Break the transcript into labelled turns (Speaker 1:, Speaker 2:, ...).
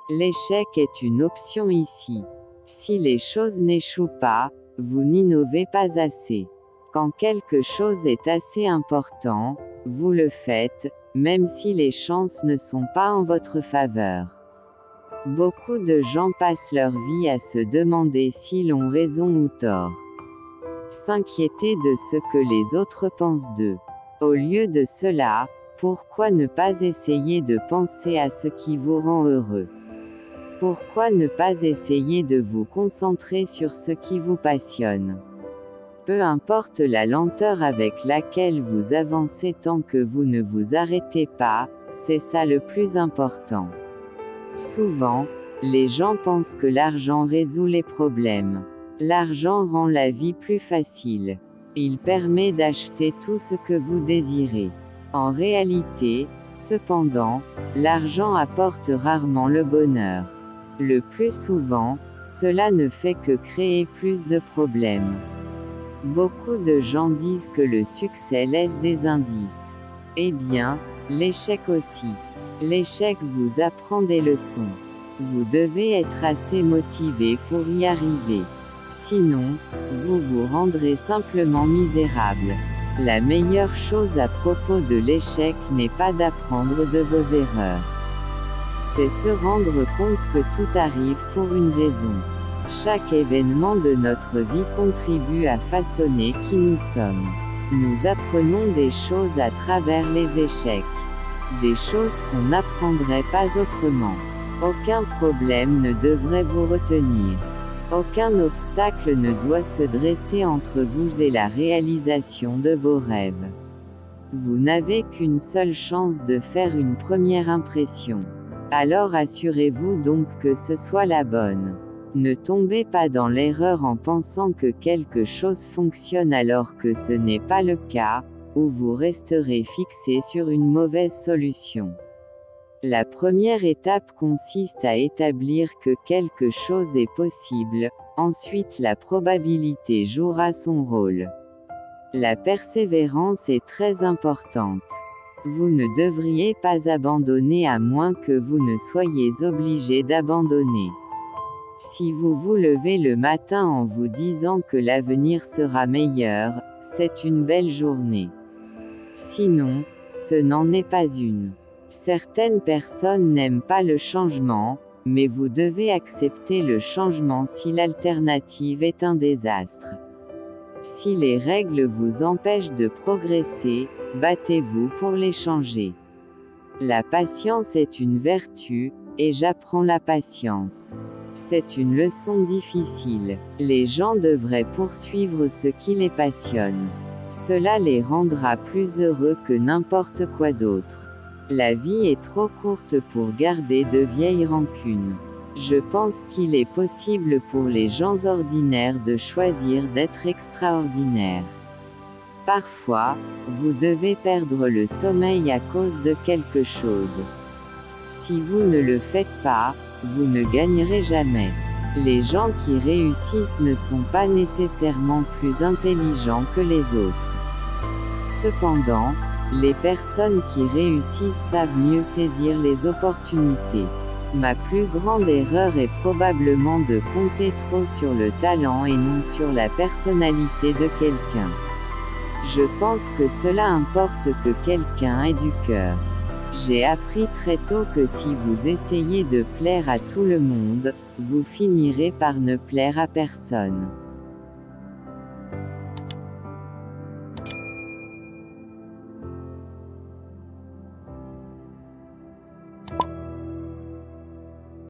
Speaker 1: L'échec est une option ici. Si les choses n'échouent pas, vous n'innovez pas assez. Quand quelque chose est assez important, vous le faites, même si les chances ne sont pas en votre faveur. Beaucoup de gens passent leur vie à se demander s'ils ont raison ou tort. S'inquiéter de ce que les autres pensent d'eux. Au lieu de cela, pourquoi ne pas essayer de penser à ce qui vous rend heureux? Pourquoi ne pas essayer de vous concentrer sur ce qui vous passionne? Peu importe la lenteur avec laquelle vous avancez tant que vous ne vous arrêtez pas, c'est ça le plus important. Souvent, les gens pensent que l'argent résout les problèmes. L'argent rend la vie plus facile. Il permet d'acheter tout ce que vous désirez. En réalité, cependant, l'argent apporte rarement le bonheur. Le plus souvent, cela ne fait que créer plus de problèmes. Beaucoup de gens disent que le succès laisse des indices. Eh bien, l'échec aussi. L'échec vous apprend des leçons. Vous devez être assez motivé pour y arriver. Sinon, vous vous rendrez simplement misérable. La meilleure chose à propos de l'échec n'est pas d'apprendre de vos erreurs. C'est se rendre compte que tout arrive pour une raison. Chaque événement de notre vie contribue à façonner qui nous sommes. Nous apprenons des choses à travers les échecs. Des choses qu'on n'apprendrait pas autrement. Aucun problème ne devrait vous retenir. Aucun obstacle ne doit se dresser entre vous et la réalisation de vos rêves. Vous n'avez qu'une seule chance de faire une première impression. Alors assurez-vous donc que ce soit la bonne. Ne tombez pas dans l'erreur en pensant que quelque chose fonctionne alors que ce n'est pas le cas, ou vous resterez fixé sur une mauvaise solution. La première étape consiste à établir que quelque chose est possible, ensuite la probabilité jouera son rôle. La persévérance est très importante. Vous ne devriez pas abandonner à moins que vous ne soyez obligé d'abandonner. Si vous vous levez le matin en vous disant que l'avenir sera meilleur, c'est une belle journée. Sinon, ce n'en est pas une. Certaines personnes n'aiment pas le changement, mais vous devez accepter le changement si l'alternative est un désastre. Si les règles vous empêchent de progresser, battez-vous pour les changer. La patience est une vertu, et j'apprends la patience. C'est une leçon difficile. Les gens devraient poursuivre ce qui les passionne. Cela les rendra plus heureux que n'importe quoi d'autre. La vie est trop courte pour garder de vieilles rancunes. Je pense qu'il est possible pour les gens ordinaires de choisir d'être extraordinaires. Parfois, vous devez perdre le sommeil à cause de quelque chose. Si vous ne le faites pas, vous ne gagnerez jamais. Les gens qui réussissent ne sont pas nécessairement plus intelligents que les autres. Cependant, les personnes qui réussissent savent mieux saisir les opportunités. Ma plus grande erreur est probablement de compter trop sur le talent et non sur la personnalité de quelqu'un. Je pense que cela importe que quelqu'un ait du cœur. J'ai appris très tôt que si vous essayez de plaire à tout le monde, vous finirez par ne plaire à personne.